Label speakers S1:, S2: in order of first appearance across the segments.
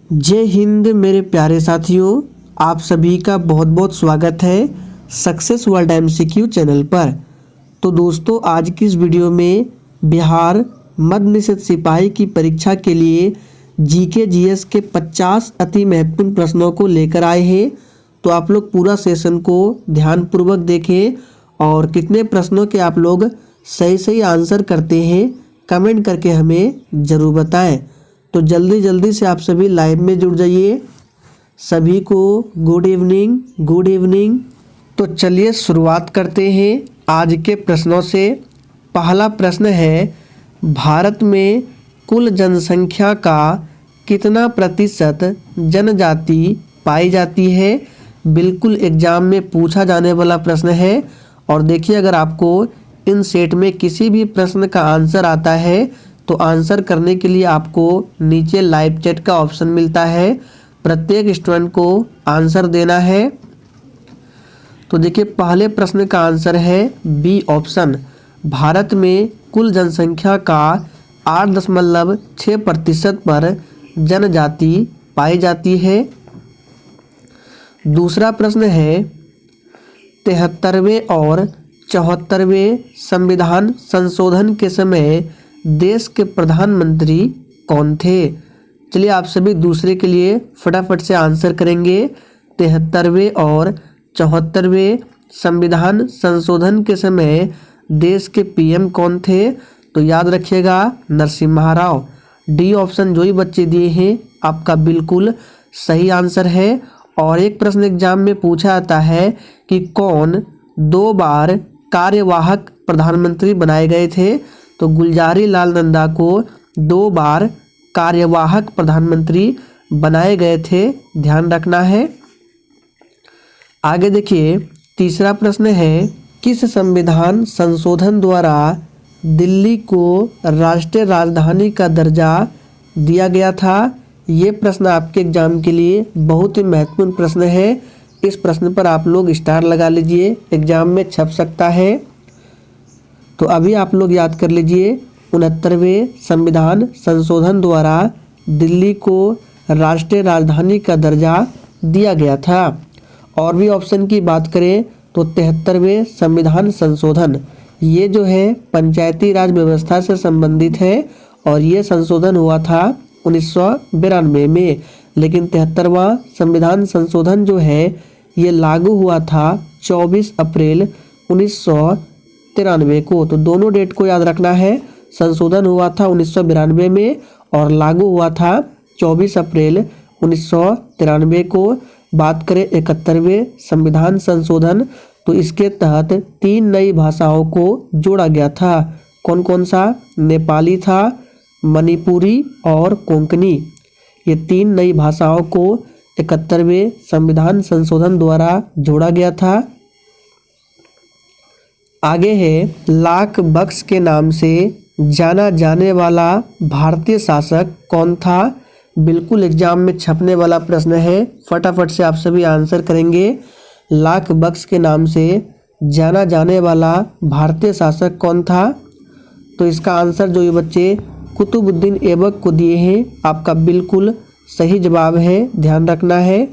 S1: जय हिंद मेरे प्यारे साथियों, आप सभी का बहुत बहुत स्वागत है सक्सेस वर्ल्ड एमसीक्यू चैनल पर। तो दोस्तों, आज की इस वीडियो में बिहार मद्य निषेध सिपाही की परीक्षा के लिए जीके जीएस के 50 अति महत्वपूर्ण प्रश्नों को लेकर आए हैं। तो आप लोग पूरा सेशन को ध्यानपूर्वक देखें और कितने प्रश्नों के आप लोग सही सही आंसर करते हैं कमेंट करके हमें ज़रूर बताएं। तो जल्दी जल्दी से आप सभी लाइव में जुड़ जाइए। सभी को गुड इवनिंग, गुड इवनिंग। तो चलिए शुरुआत करते हैं आज के प्रश्नों से। पहला प्रश्न है, भारत में कुल जनसंख्या का कितना प्रतिशत जनजाति पाई जाती है? बिल्कुल एग्जाम में पूछा जाने वाला प्रश्न है। और देखिए, अगर आपको इन सेट में किसी भी प्रश्न का आंसर आता है तो आंसर करने के लिए आपको नीचे लाइव चैट का ऑप्शन मिलता है। प्रत्येक स्टूडेंट को आंसर देना है। तो देखिए, पहले प्रश्न का आंसर है बी ऑप्शन। भारत में कुल जनसंख्या का 8.6% पर जनजाति पाई जाती है। दूसरा प्रश्न है, 73वें और 74वें संविधान संशोधन के समय देश के प्रधानमंत्री कौन थे? चलिए आप सभी दूसरे के लिए फटाफट से आंसर करेंगे। 73वें और 74वें संविधान संशोधन के समय देश के पीएम कौन थे? तो याद रखिएगा, नरसिम्हा राव। डी ऑप्शन जो ही बच्चे दिए हैं आपका बिल्कुल सही आंसर है। और एक प्रश्न एग्जाम में पूछा जाता है कि कौन 2 बार कार्यवाहक प्रधानमंत्री बनाए गए थे? तो गुलजारी लाल नंदा को 2 बार कार्यवाहक प्रधानमंत्री बनाए गए थे, ध्यान रखना है। आगे देखिए, तीसरा प्रश्न है, किस संविधान संशोधन द्वारा दिल्ली को राष्ट्रीय राजधानी का दर्जा दिया गया था? ये प्रश्न आपके एग्जाम के लिए बहुत ही महत्वपूर्ण प्रश्न है। इस प्रश्न पर आप लोग स्टार लगा लीजिए, एग्जाम में छप सकता है। तो अभी आप लोग याद कर लीजिए, 69वें संविधान संशोधन द्वारा दिल्ली को राष्ट्रीय राजधानी का दर्जा दिया गया था। और भी ऑप्शन की बात करें तो 73वें संविधान संशोधन, ये जो है पंचायती राज व्यवस्था से संबंधित है और ये संशोधन हुआ था 1992 में। लेकिन 73वां संविधान संशोधन जो है ये लागू हुआ था 24 अप्रैल 1993 को। तो दोनों डेट को याद रखना है। संशोधन हुआ था 1992 में और लागू हुआ था 24 अप्रैल 1993 को। बात करें 71वें संविधान संशोधन, तो इसके तहत 3 नई भाषाओं को जोड़ा गया था। कौन कौन सा? नेपाली था, मणिपुरी और कोंकणी। ये 3 नई भाषाओं को 71वें संविधान संशोधन द्वारा जोड़ा गया था। आगे है, लाख बक्स के नाम से जाना जाने वाला भारतीय शासक कौन था? बिल्कुल एग्जाम में छपने वाला प्रश्न है, फटाफट से आप सभी आंसर करेंगे। लाख बक्स के नाम से जाना जाने वाला भारतीय शासक कौन था? तो इसका आंसर जो ये बच्चे कुतुबुद्दीन ऐबक को दिए हैं आपका बिल्कुल सही जवाब है, ध्यान रखना है।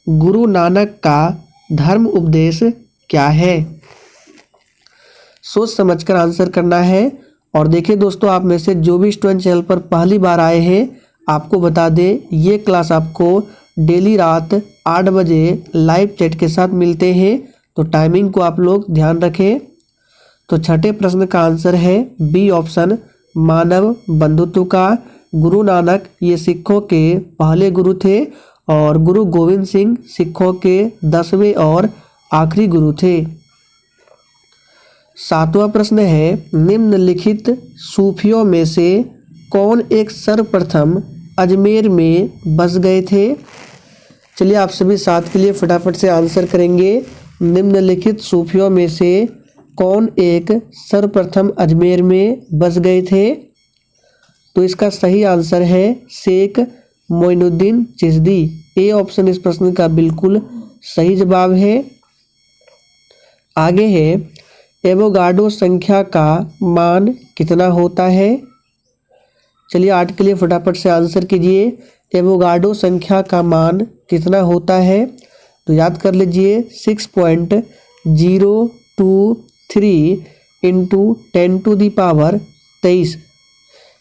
S1: गुरु नानक का धर्म उपदेश क्या है? सोच समझकर आंसर करना है। और देखिए दोस्तों, आप में से जो भी स्टूडेंट चैनल पर पहली बार आए हैं, आपको बता दें ये क्लास आपको डेली रात 8 बजे लाइव चैट के साथ मिलते हैं। तो टाइमिंग को आप लोग ध्यान रखें। तो छठे प्रश्न का आंसर है बी ऑप्शन, मानव बंधुत्व का। गुरु नानक ये सिखों के पहले गुरु थे और गुरु गोविंद सिंह सिखों के 10वें और आखिरी गुरु थे। 7वां प्रश्न है, निम्नलिखित सूफियों में से कौन एक सर्वप्रथम अजमेर में बस गए थे? चलिए आप सभी साथ के लिए फटाफट से आंसर करेंगे। निम्नलिखित सूफियों में से कौन एक सर्वप्रथम अजमेर में बस गए थे? तो इसका सही आंसर है शेख मोइनुद्दीन चिश्ती। ए ऑप्शन इस प्रश्न का बिल्कुल सही जवाब है। आगे है, एवोगाड्रो संख्या का मान कितना होता है? चलिए 8 के लिए फटाफट से आंसर कीजिए। एवोगाड्रो संख्या का मान कितना होता है? तो याद कर लीजिए 6.023 इंटू 10⁻23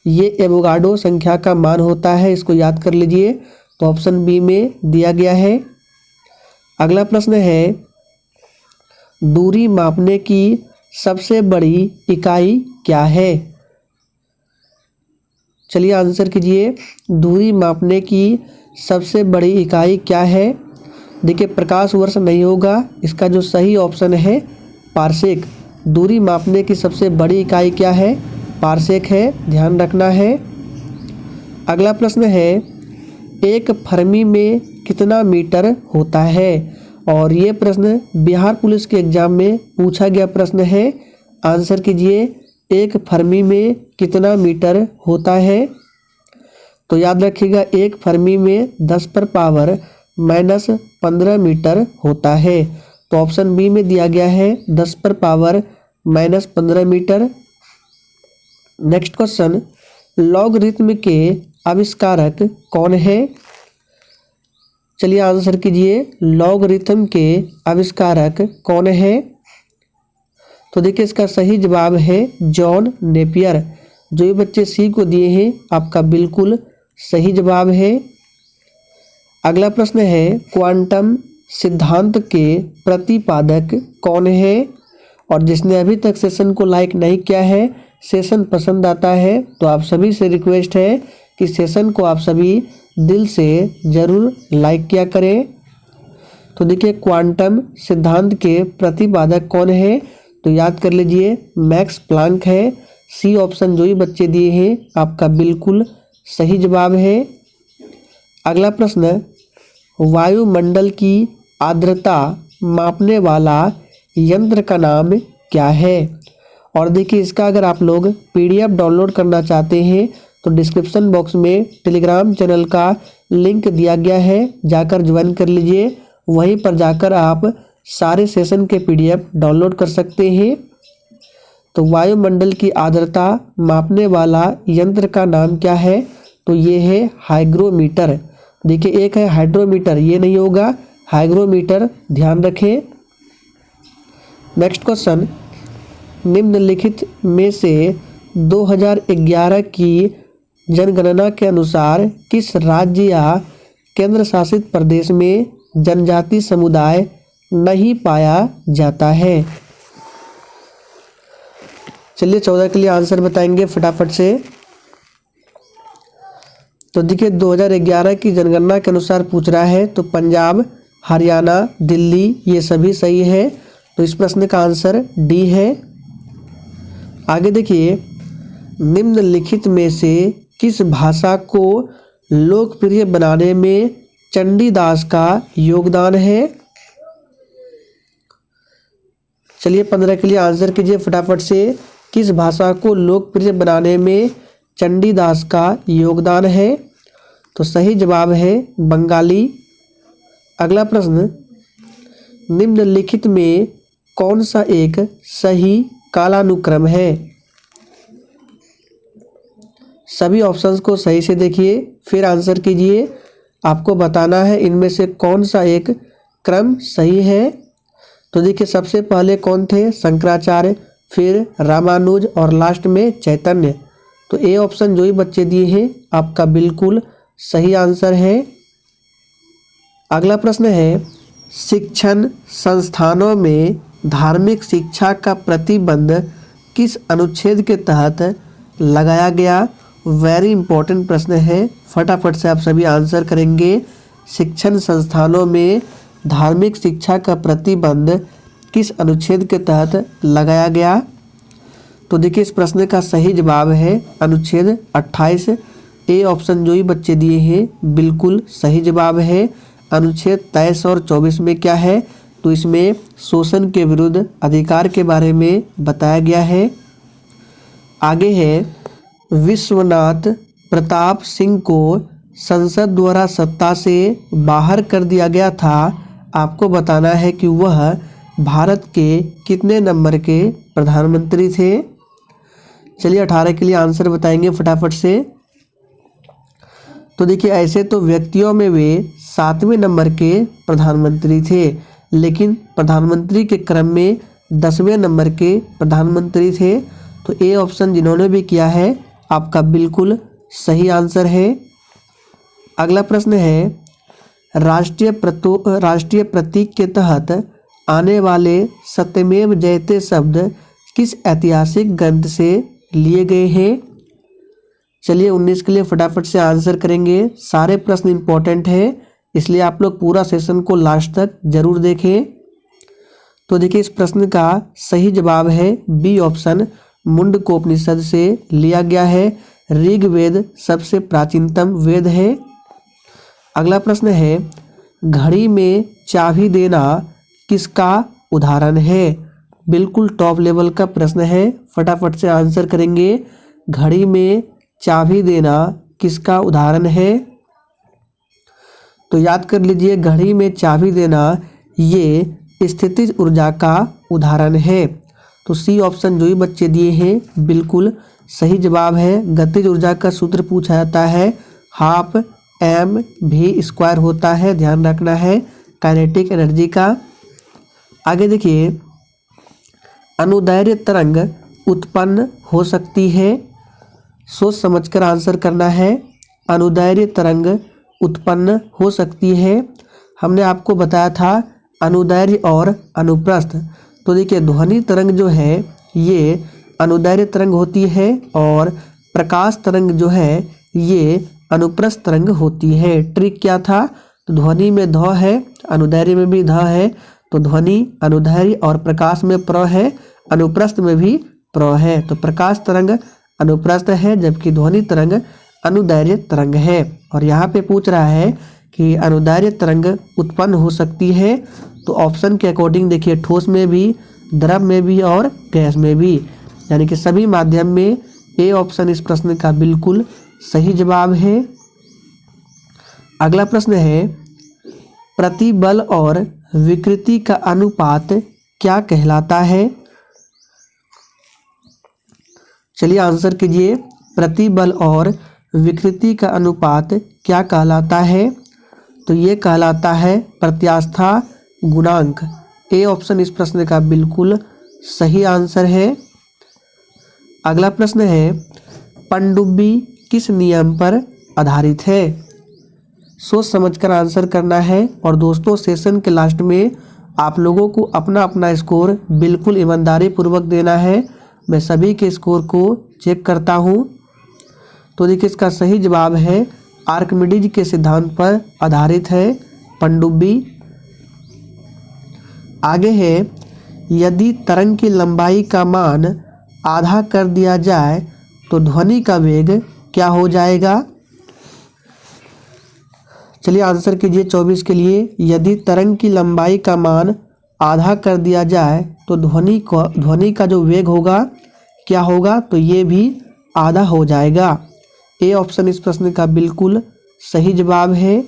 S1: ये एवोगाड्रो संख्या का मान होता है। इसको याद कर लीजिए। तो ऑप्शन बी में दिया गया है। अगला प्रश्न है, दूरी मापने की सबसे बड़ी इकाई क्या है? चलिए आंसर कीजिए। दूरी मापने की सबसे बड़ी इकाई क्या है? देखिए प्रकाश वर्ष नहीं होगा, इसका जो सही ऑप्शन है पारसेक। दूरी मापने की सबसे बड़ी इकाई क्या है? पारसेक है, ध्यान रखना है। अगला प्रश्न है, एक फर्मी में कितना मीटर होता है? और ये प्रश्न बिहार पुलिस के एग्जाम में पूछा गया प्रश्न है। आंसर कीजिए, एक फर्मी में कितना मीटर होता है? तो याद रखिएगा एक फर्मी में 10⁻⁻15 मीटर होता है। तो ऑप्शन बी में दिया गया है 10⁻⁻15 मीटर। नेक्स्ट क्वेश्चन, लॉगरिथम के आविष्कारक कौन है? चलिए आंसर कीजिए, लॉगरिथम के आविष्कारक कौन है? तो देखिए इसका सही जवाब है जॉन नेपियर। जो ये बच्चे सी को दिए हैं आपका बिल्कुल सही जवाब है। अगला प्रश्न है, क्वांटम सिद्धांत के प्रतिपादक कौन है? और जिसने अभी तक सेशन को लाइक नहीं किया है, सेशन पसंद आता है तो आप सभी से रिक्वेस्ट है कि सेशन को आप सभी दिल से ज़रूर लाइक किया करें। तो देखिए क्वांटम सिद्धांत के प्रतिपादक कौन है? तो याद कर लीजिए मैक्स प्लांक है। सी ऑप्शन जो ही बच्चे दिए हैं आपका बिल्कुल सही जवाब है। अगला प्रश्न, वायुमंडल की आर्द्रता मापने वाला यंत्र का नाम क्या है? और देखिए इसका अगर आप लोग PDF डाउनलोड करना चाहते हैं तो डिस्क्रिप्शन बॉक्स में टेलीग्राम चैनल का लिंक दिया गया है, जाकर ज्वाइन कर लीजिए। वहीं पर जाकर आप सारे सेशन के PDF डाउनलोड कर सकते हैं। तो वायुमंडल की आर्द्रता मापने वाला यंत्र का नाम क्या है? तो ये है हाइग्रोमीटर। देखिए एक है हाइड्रोमीटर, ये नहीं होगा, हाइग्रोमीटर ध्यान रखें। नेक्स्ट क्वेश्चन, निम्नलिखित में से 2011 की जनगणना के अनुसार किस राज्य या केंद्र शासित प्रदेश में जनजाति समुदाय नहीं पाया जाता है? चलिए 14 के लिए आंसर बताएंगे फटाफट से। तो देखिए 2011 की जनगणना के अनुसार पूछ रहा है, तो पंजाब, हरियाणा, दिल्ली ये सभी सही है। तो इस प्रश्न का आंसर डी है। आगे देखिए, निम्नलिखित में से किस भाषा को लोकप्रिय बनाने में चंडीदास का योगदान है? चलिए 15 के लिए आंसर कीजिए फटाफट से। किस भाषा को लोकप्रिय बनाने में चंडीदास का योगदान है? तो सही जवाब है बंगाली। अगला प्रश्न, निम्नलिखित में कौन सा एक सही कालानुक्रम है? सभी ऑप्शंस को सही से देखिए फिर आंसर कीजिए। आपको बताना है इनमें से कौन सा एक क्रम सही है। तो देखिए सबसे पहले कौन थे? शंकराचार्य, फिर रामानुज और लास्ट में चैतन्य। तो ए ऑप्शन जो ही बच्चे दिए हैं आपका बिल्कुल सही आंसर है। अगला प्रश्न है, शिक्षण संस्थानों में धार्मिक शिक्षा का प्रतिबंध किस अनुच्छेद के तहत लगाया गया? वेरी इंपॉर्टेंट प्रश्न है, फटाफट से आप सभी आंसर करेंगे। शिक्षण संस्थानों में धार्मिक शिक्षा का प्रतिबंध किस अनुच्छेद के तहत लगाया गया? तो देखिए इस प्रश्न का सही जवाब है अनुच्छेद 28। ए ऑप्शन जो ही बच्चे दिए हैं बिल्कुल सही जवाब है। अनुच्छेद 23 और 24 में क्या है? तो इसमें शोषण के विरुद्ध अधिकार के बारे में बताया गया है। आगे है, विश्वनाथ प्रताप सिंह को संसद द्वारा सत्ता से बाहर कर दिया गया था। आपको बताना है कि वह भारत के कितने नंबर के प्रधानमंत्री थे? चलिए 18 के लिए आंसर बताएंगे फटाफट से। तो देखिए ऐसे तो व्यक्तियों में वे 7वें नंबर के प्रधानमंत्री थे, लेकिन प्रधानमंत्री के क्रम में 10वें नंबर के प्रधानमंत्री थे। तो ए ऑप्शन जिन्होंने भी किया है आपका बिल्कुल सही आंसर है। अगला प्रश्न है, राष्ट्रीय प्रतीक के तहत आने वाले सत्यमेव जयते शब्द किस ऐतिहासिक ग्रंथ से लिए गए हैं? चलिए 19 के लिए फटाफट से आंसर करेंगे। सारे प्रश्न इंपॉर्टेंट है, इसलिए आप लोग पूरा सेशन को लास्ट तक जरूर देखें। तो देखिए इस प्रश्न का सही जवाब है बी ऑप्शन, मुंडकोपनिषद से लिया गया है। ऋग्वेद सबसे प्राचीनतम वेद है। अगला प्रश्न है, घड़ी में चाबी देना किसका उदाहरण है? बिल्कुल टॉप लेवल का प्रश्न है, फटाफट से आंसर करेंगे। घड़ी में चाबी देना किसका उदाहरण है? तो याद कर लीजिए, घड़ी में चाबी देना ये स्थितिज ऊर्जा का उदाहरण है। तो सी ऑप्शन जो ही बच्चे दिए हैं बिल्कुल सही जवाब है। गतिज ऊर्जा का सूत्र पूछा जाता है, हाफ एम भी स्क्वायर होता है, ध्यान रखना है काइनेटिक एनर्जी का। आगे देखिए, अनुदैर्ध्य तरंग उत्पन्न हो सकती है, सोच समझकर आंसर करना है। अनुदैर्ध्य तरंग उत्पन्न हो सकती है, हमने आपको बताया था अनुदैर्ध्य और अनुप्रस्थ। तो देखिए ध्वनि तरंग जो है ये अनुदैर्ध्य तरंग होती है और प्रकाश तरंग जो है ये अनुप्रस्थ तरंग होती है। ट्रिक क्या था? तो ध्वनि में ध है, अनुदैर्ध्य में भी ध है, तो ध्वनि अनुदैर्ध्य और प्रकाश में प्र है, अनुप्रस्थ में भी प्र है। तो प्रकाश तरंग अनुप्रस्थ है जबकि ध्वनि तरंग अनुदैर्ध्य तरंग है। और यहाँ पे पूछ रहा है कि अनुदैर्ध्य तरंग उत्पन्न हो सकती है, तो ऑप्शन के अकॉर्डिंग देखिए ठोस में भी, द्रव में भी और गैस में भी, यानी कि सभी माध्यम में ए ऑप्शन इस प्रश्न का बिल्कुल सही जवाब है। अगला प्रश्न है, प्रतिबल और विकृति का अनुपात क्या कहलाता है? चलिए आंसर कीजिए, प्रतिबल और विकृति का अनुपात क्या कहलाता है? तो ये कहलाता है प्रत्यास्था गुणांक। ए ऑप्शन इस प्रश्न का बिल्कुल सही आंसर है। अगला प्रश्न है, पनडुब्बी किस नियम पर आधारित है? सोच समझकर आंसर करना है। और दोस्तों सेशन के लास्ट में आप लोगों को अपना अपना स्कोर बिल्कुल ईमानदारी पूर्वक देना है। मैं सभी के स्कोर को चेक करता हूँ। तो देखिए इसका सही जवाब है आर्किमिडीज के सिद्धांत पर आधारित है पनडुब्बी। आगे है, यदि तरंग की लंबाई का मान आधा कर दिया जाए तो ध्वनि का वेग क्या हो जाएगा? चलिए आंसर कीजिए 24 के लिए। यदि तरंग की लंबाई का मान आधा कर दिया जाए तो ध्वनि का जो वेग होगा क्या होगा? तो ये भी आधा हो जाएगा। ए ऑप्शन इस प्रश्न का बिल्कुल सही जवाब है।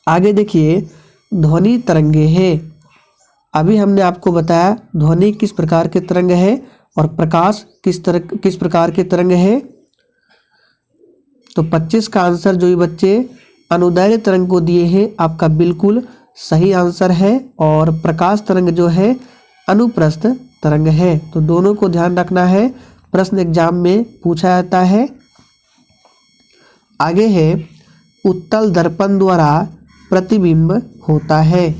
S1: आगे देखिए, ध्वनि तरंगे है। अभी हमने आपको बताया ध्वनि किस प्रकार के तरंग है और प्रकाश किस प्रकार के तरंग है। तो 25 का आंसर जो ये बच्चे अनुदैर्ध्य तरंग को दिए हैं आपका बिल्कुल सही आंसर है, और प्रकाश तरंग जो है अनुप्रस्थ तरंग है। तो दोनों को ध्यान रखना है, प्रश्न एग्जाम में पूछा जाता है। आगे है, उत्तल दर्पण द्वारा प्रतिबिंब होता है।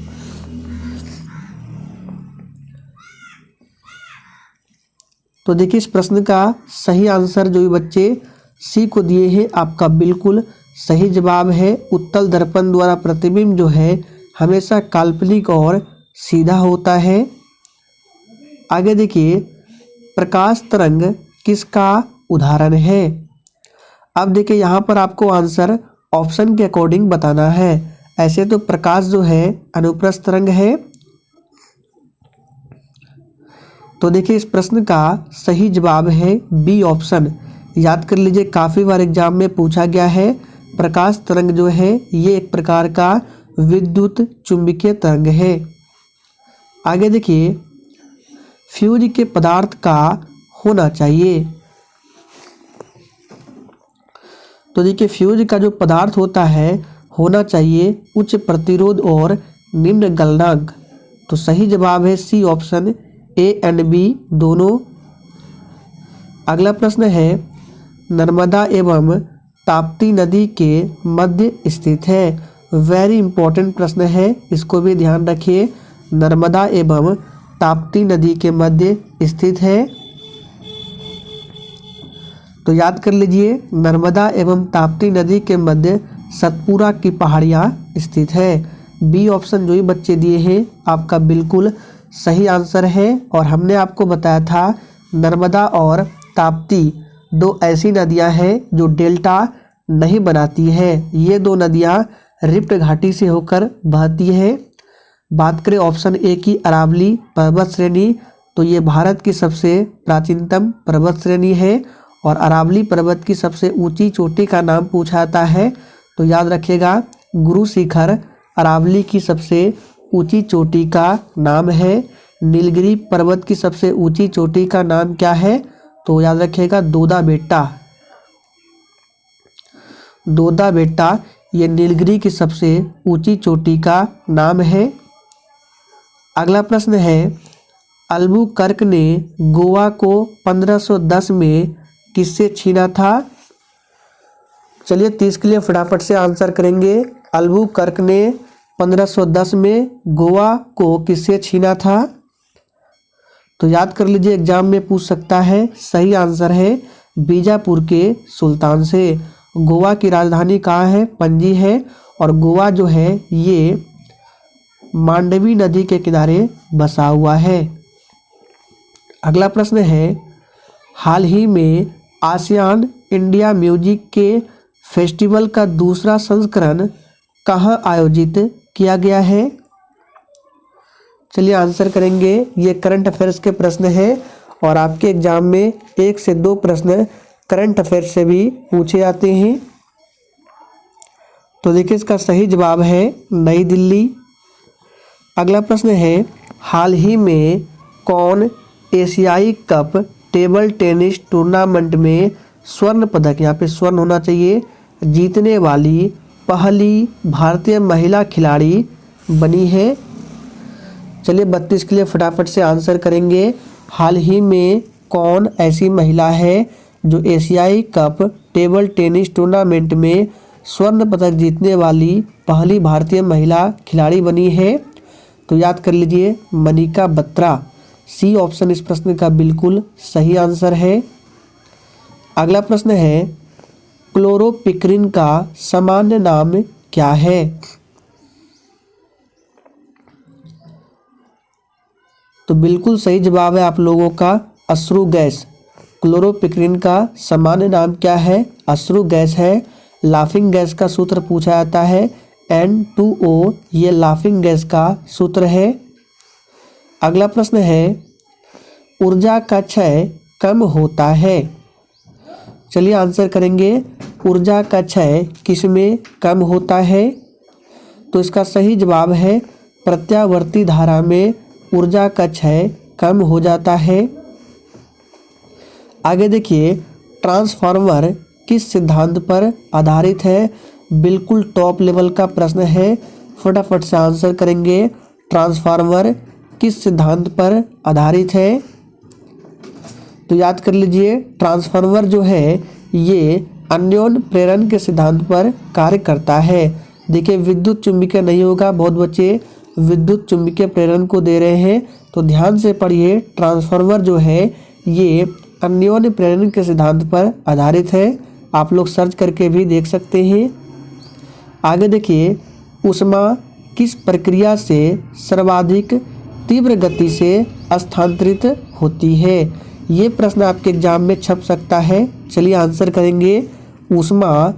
S1: तो देखिए इस प्रश्न का सही आंसर जो ये बच्चे सी को दिए हैं आपका बिल्कुल सही जवाब है। उत्तल दर्पण द्वारा प्रतिबिंब जो है हमेशा काल्पनिक और सीधा होता है। आगे देखिए, प्रकाश तरंग किसका उदाहरण है? अब देखिए यहाँ पर आपको आंसर ऑप्शन के अकॉर्डिंग बताना है। ऐसे तो प्रकाश जो है अनुप्रस्थ तरंग है। तो देखिए इस प्रश्न का सही जवाब है बी ऑप्शन। याद कर लीजिए, काफ़ी बार एग्जाम में पूछा गया है। प्रकाश तरंग जो है ये एक प्रकार का विद्युत चुंबकीय तरंग है। आगे देखिए, फ्यूज के पदार्थ का होना चाहिए। तो देखिए फ्यूज का जो पदार्थ होता है होना चाहिए उच्च प्रतिरोध और निम्न गलनांक। तो सही जवाब है C option, A and B दोनों। अगला प्रश्न है नर्मदा एवं ताप्ती नदी के मध्य स्थित है। वेरी इंपॉर्टेंट प्रश्न है, इसको भी ध्यान रखिए। नर्मदा एवं ताप्ती नदी के मध्य स्थित है। तो याद कर लीजिए, नर्मदा एवं ताप्ती नदी के मध्य सतपुरा की पहाड़ियाँ स्थित है। बी ऑप्शन जो ही बच्चे दिए हैं आपका बिल्कुल सही आंसर है। और हमने आपको बताया था नर्मदा और ताप्ती दो ऐसी नदियां हैं जो डेल्टा नहीं बनाती है। ये दो नदियां रिफ्ट घाटी से होकर बहती है। बात करें ऑप्शन ए की अरावली पर्वत श्रेणी, तो ये भारत की सबसे प्राचीनतम पर्वत श्रेणी है। और अरावली पर्वत की सबसे ऊंची चोटी का नाम पूछा जाता है, तो याद रखिएगा गुरु शिखर अरावली की सबसे ऊंची चोटी का नाम है। नीलगिरी पर्वत की सबसे ऊंची चोटी का नाम क्या है, तो याद रखिएगा दोदा बेट्टा। दोदा बेट्टा ये नीलगिरी की सबसे ऊंची चोटी का नाम है। अगला प्रश्न है अल्बुकर्क ने गोवा को 1510 में किससे छीना था। चलिए 30 के लिए फटाफट से आंसर करेंगे। अल्बुकर्क ने 1510 में गोवा को किससे छीना था। तो याद कर लीजिए, एग्जाम में पूछ सकता है। सही आंसर है बीजापुर के सुल्तान से। गोवा की राजधानी कहाँ है, पणजी है। और गोवा जो है ये मांडवी नदी के किनारे बसा हुआ है। अगला प्रश्न है हाल ही में आसियान इंडिया म्यूजिक के फेस्टिवल का दूसरा संस्करण कहाँ आयोजित किया गया है। चलिए आंसर करेंगे। ये करंट अफेयर्स के प्रश्न है और आपके एग्जाम में 1 से 2 प्रश्न करंट अफेयर्स से भी पूछे जाते हैं। तो देखिए इसका सही जवाब है नई दिल्ली। अगला प्रश्न है हाल ही में कौन एशियाई कप टेबल टेनिस टूर्नामेंट में स्वर्ण पदक, यहाँ पे स्वर्ण होना चाहिए, जीतने वाली पहली भारतीय महिला खिलाड़ी बनी है। चलिए 32 के लिए फटाफट से आंसर करेंगे। हाल ही में कौन ऐसी महिला है जो एशियाई कप टेबल टेनिस टूर्नामेंट में स्वर्ण पदक जीतने वाली पहली भारतीय महिला खिलाड़ी बनी है। तो याद कर लीजिए मनिका बत्रा। सी ऑप्शन इस प्रश्न का बिल्कुल सही आंसर है। अगला प्रश्न है क्लोरोपिक्रिन का सामान्य नाम क्या है। तो बिल्कुल सही जवाब है आप लोगों का अश्रु गैस। क्लोरोपिक्रिन का सामान्य नाम क्या है, अश्रु गैस है। लाफिंग गैस का सूत्र पूछा जाता है N2O, ये लाफिंग गैस का सूत्र है। अगला प्रश्न है ऊर्जा का क्षय कम होता है। चलिए आंसर करेंगे। ऊर्जा का क्षय किसमें कम होता है। तो इसका सही जवाब है प्रत्यावर्ती धारा में ऊर्जा का क्षय कम हो जाता है। आगे देखिए ट्रांसफार्मर किस सिद्धांत पर आधारित है। बिल्कुल टॉप लेवल का प्रश्न है, फटाफट से आंसर करेंगे। ट्रांसफार्मर किस सिद्धांत पर आधारित है। तो याद कर लीजिए ट्रांसफार्मर जो है ये अन्योन्य प्रेरण के सिद्धांत पर कार्य करता है। देखिए विद्युत चुम्बकीय नहीं होगा, बहुत बच्चे विद्युत चुम्बकीय प्रेरण को दे रहे हैं, तो ध्यान से पढ़िए। ट्रांसफार्मर जो है ये अन्योन्य प्रेरण के सिद्धांत पर आधारित है। आप लोग सर्च करके भी देख सकते हैं। आगे देखिए ऊष्मा किस प्रक्रिया से सर्वाधिक तीव्र गति से स्थानांतरित होती है। ये प्रश्न आपके एग्जाम में छप सकता है। चलिए आंसर करेंगे। ऊष्मा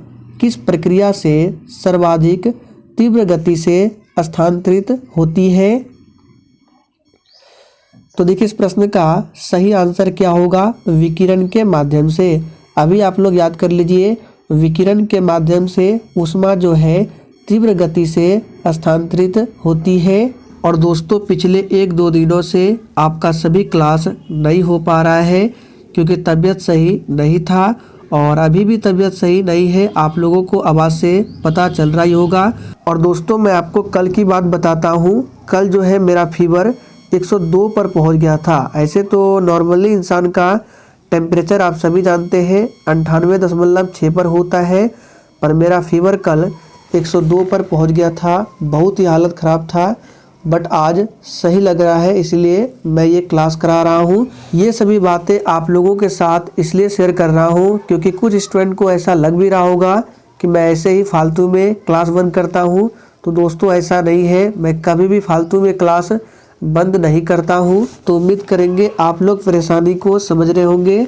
S1: किस प्रक्रिया से सर्वाधिक तीव्र गति से स्थानांतरित होती है। तो देखिए इस प्रश्न का सही आंसर क्या होगा, विकिरण के माध्यम से। अभी आप लोग याद कर लीजिए, विकिरण के माध्यम से ऊष्मा जो है तीव्र गति से स्थानांतरित होती है। और दोस्तों पिछले 1-2 दिनों से आपका सभी क्लास नहीं हो पा रहा है क्योंकि तबीयत सही नहीं था और अभी भी तबीयत सही नहीं है, आप लोगों को आवाज़ से पता चल रहा ही होगा। और दोस्तों मैं आपको कल की बात बताता हूँ। कल जो है मेरा फीवर 102 पर पहुँच गया था। ऐसे तो नॉर्मली इंसान का टेम्परेचर आप सभी जानते हैं 98.6 पर होता है, पर मेरा फीवर कल 102 पर पहुंच गया था। बहुत ही हालत ख़राब था, बट आज सही लग रहा है, इसलिए मैं ये क्लास करा रहा हूँ। ये सभी बातें आप लोगों के साथ इसलिए शेयर कर रहा हूँ क्योंकि कुछ स्टूडेंट को ऐसा लग भी रहा होगा कि मैं ऐसे ही फालतू में क्लास बंद करता हूँ। तो दोस्तों ऐसा नहीं है, मैं कभी भी फालतू में क्लास बंद नहीं करता हूँ। तो उम्मीद करेंगे आप लोग परेशानी को समझ रहे होंगे।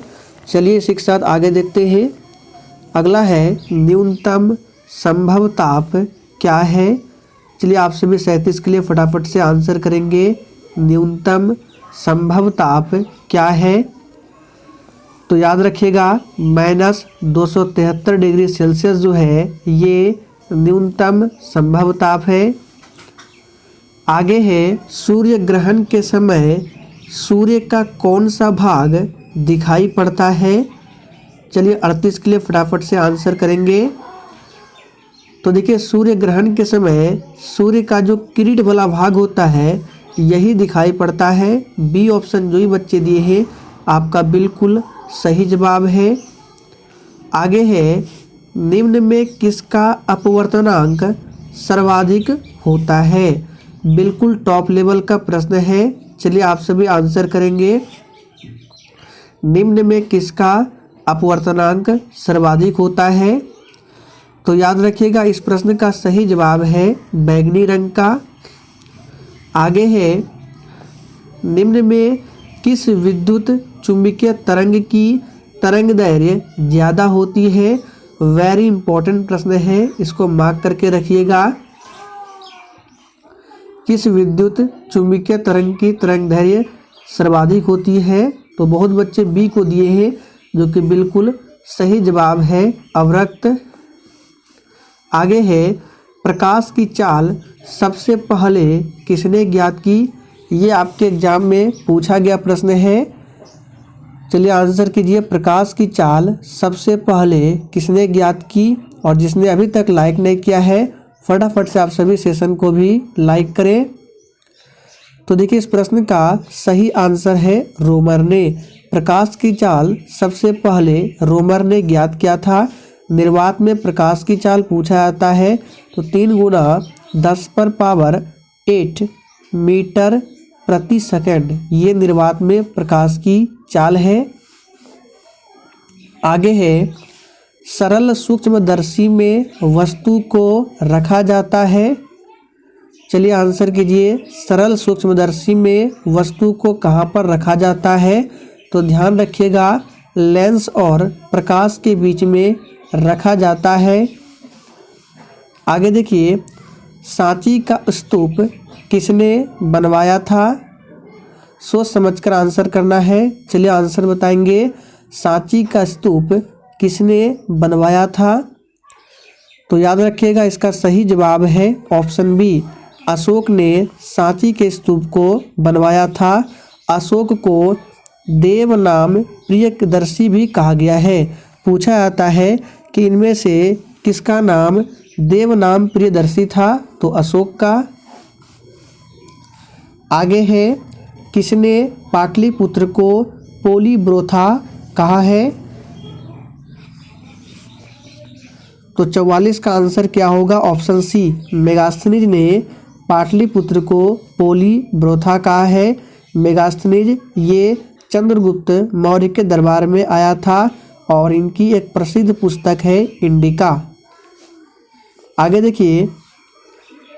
S1: चलिए इसी के साथ आगे देखते हैं। अगला है न्यूनतम संभव ताप क्या है। चलिए आप सभी 37 के लिए फटाफट से आंसर करेंगे। न्यूनतम संभव ताप क्या है? तो याद रखिएगा -273 डिग्री सेल्सियस जो है ये न्यूनतम संभव ताप है। आगे है सूर्य ग्रहण के समय सूर्य का कौन सा भाग दिखाई पड़ता है। चलिए 38 के लिए फटाफट से आंसर करेंगे। तो देखिए सूर्य ग्रहण के समय सूर्य का जो किरीट वाला भाग होता है यही दिखाई पड़ता है। बी ऑप्शन जो ही बच्चे दिए हैं आपका बिल्कुल सही जवाब है। आगे है निम्न में किसका अपवर्तनांक सर्वाधिक होता है। बिल्कुल टॉप लेवल का प्रश्न है। चलिए आप सभी आंसर करेंगे। निम्न में किसका अपवर्तनांक सर्वाधिक होता है? तो याद रखिएगा इस प्रश्न का सही जवाब है बैंगनी रंग का। आगे है निम्न में किस विद्युत चुंबकीय तरंग की तरंग दैर्घ्य ज़्यादा होती है। वेरी इंपॉर्टेंट प्रश्न है, इसको मार्क करके रखिएगा। किस विद्युत चुंबकीय तरंग की तरंग दैर्घ्य सर्वाधिक होती है। तो बहुत बच्चे बी को दिए हैं जो कि बिल्कुल सही जवाब है अवरक्त। आगे है प्रकाश की चाल सबसे पहले किसने ज्ञात की। ये आपके एग्जाम में पूछा गया प्रश्न है। चलिए आंसर कीजिए। प्रकाश की चाल सबसे पहले किसने ज्ञात की। और जिसने अभी तक लाइक नहीं किया है फटाफट से आप सभी सेशन को भी लाइक करें। तो देखिए इस प्रश्न का सही आंसर है रोमर ने। प्रकाश की चाल सबसे पहले रोमर ने ज्ञात किया था। निर्वात में प्रकाश की चाल पूछा जाता है तो 3 गुना 10⁻8 मीटर प्रति सेकंड ये निर्वात में प्रकाश की चाल है। आगे है सरल सूक्ष्मदर्शी में वस्तु को रखा जाता है। चलिए आंसर कीजिए। सरल सूक्ष्मदर्शी में वस्तु को कहाँ पर रखा जाता है। तो ध्यान रखिएगा लेंस और प्रकाश के बीच में रखा जाता है। आगे देखिए सांची का स्तूप किसने बनवाया था। सोच समझकर आंसर करना है। चलिए आंसर बताएंगे। सांची का स्तूप किसने बनवाया था। तो याद रखिएगा इसका सही जवाब है ऑप्शन बी अशोक ने सांची के स्तूप को बनवाया था। अशोक को देव नाम प्रियदर्शी भी कहा गया है। पूछा जाता है कि इनमें से किसका नाम देव नाम प्रियदर्शी था। तो अशोक का। आगे है किसने पाटलिपुत्र को पोलीब्रोथा कहा है। तो 44 का आंसर क्या होगा ऑप्शन सी मेगास्थनीज ने पाटलिपुत्र को पोलीब्रोथा कहा है। मेगास्थनीज ये चंद्रगुप्त मौर्य के दरबार में आया था और इनकी एक प्रसिद्ध पुस्तक है इंडिका। आगे देखिए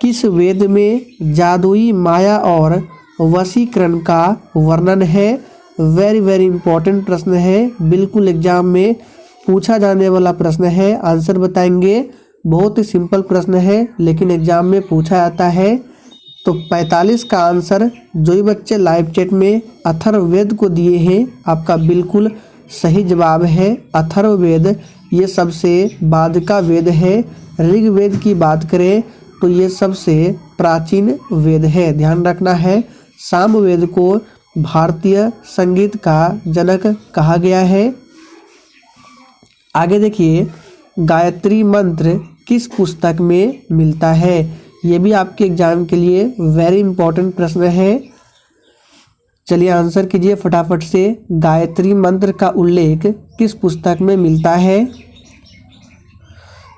S1: किस वेद में जादुई माया और वशीकरण का वर्णन है। वेरी वेरी इंपॉर्टेंट प्रश्न है, बिल्कुल एग्जाम में पूछा जाने वाला प्रश्न है। आंसर बताएंगे। बहुत ही सिंपल प्रश्न है लेकिन एग्जाम में पूछा जाता है। तो 45 का आंसर जो ही बच्चे लाइव चैट में अथर्ववेद को दिए हैं आपका बिल्कुल सही जवाब है अथर्ववेद। ये सबसे बाद का वेद है। ऋग्वेद की बात करें तो ये सबसे प्राचीन वेद है, ध्यान रखना है। सामवेद को भारतीय संगीत का जनक कहा गया है। आगे देखिए, गायत्री मंत्र किस पुस्तक में मिलता है? ये भी आपके एग्जाम के लिए वेरी इंपॉर्टेंट प्रश्न है। चलिए आंसर कीजिए फटाफट से। गायत्री मंत्र का उल्लेख किस पुस्तक में मिलता है?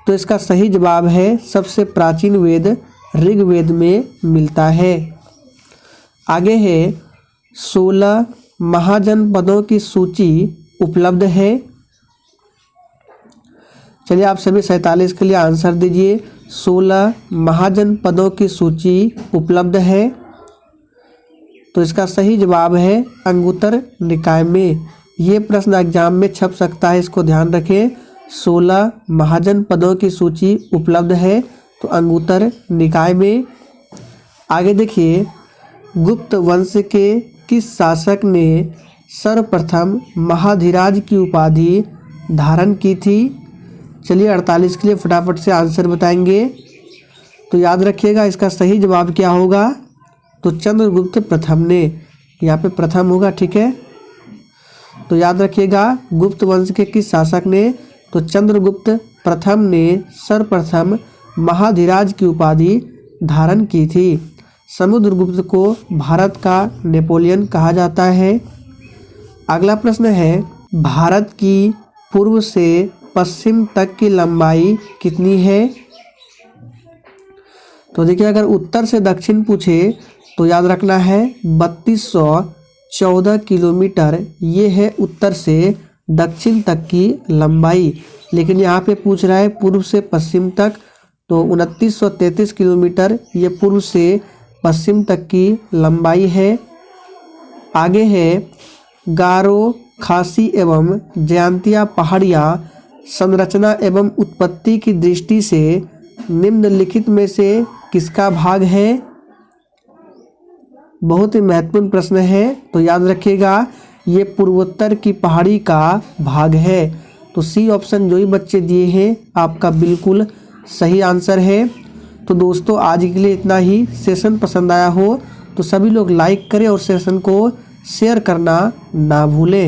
S1: तो इसका सही जवाब है सबसे प्राचीन वेद ऋग्वेद में मिलता है। आगे है 16 महाजनपदों की सूची उपलब्ध है। चलिए आप सभी 47 के लिए आंसर दीजिए। 16 महाजनपदों की सूची उपलब्ध है। तो इसका सही जवाब है अंगुत्तर निकाय में। ये प्रश्न एग्जाम में छप सकता है, इसको ध्यान रखें। 16 महाजनपदों की सूची उपलब्ध है तो अंगुत्तर निकाय में। आगे देखिए, गुप्त वंश के किस शासक ने सर्वप्रथम महाधिराज की उपाधि धारण की थी? चलिए 48 के लिए फटाफट से आंसर बताएंगे। तो याद रखिएगा इसका सही जवाब क्या होगा? तो चंद्रगुप्त प्रथम ने, यहाँ पे प्रथम होगा, ठीक है। तो याद रखिएगा गुप्त वंश के किस शासक ने? तो चंद्रगुप्त प्रथम ने सर्वप्रथम महाधिराज की उपाधि धारण की थी। समुद्रगुप्त को भारत का नेपोलियन कहा जाता है। अगला प्रश्न है, भारत की पूर्व से पश्चिम तक की लंबाई कितनी है? तो देखिए, अगर उत्तर से दक्षिण पूछे तो याद रखना है 3214 किलोमीटर, ये है उत्तर से दक्षिण तक की लंबाई। लेकिन यहाँ पे पूछ रहा है पूर्व से पश्चिम तक, तो 2933 किलोमीटर ये पूर्व से पश्चिम तक की लंबाई है। आगे है, गारो, खासी एवं जयंतिया पहाड़ियाँ संरचना एवं उत्पत्ति की दृष्टि से निम्नलिखित में से किसका भाग है? बहुत ही महत्वपूर्ण प्रश्न है, तो याद रखिएगा ये पूर्वोत्तर की पहाड़ी का भाग है। तो सी ऑप्शन जो ही बच्चे दिए हैं आपका बिल्कुल सही आंसर है। तो दोस्तों आज के लिए इतना ही। सेशन पसंद आया हो तो सभी लोग लाइक करें और सेशन को शेयर करना ना भूलें।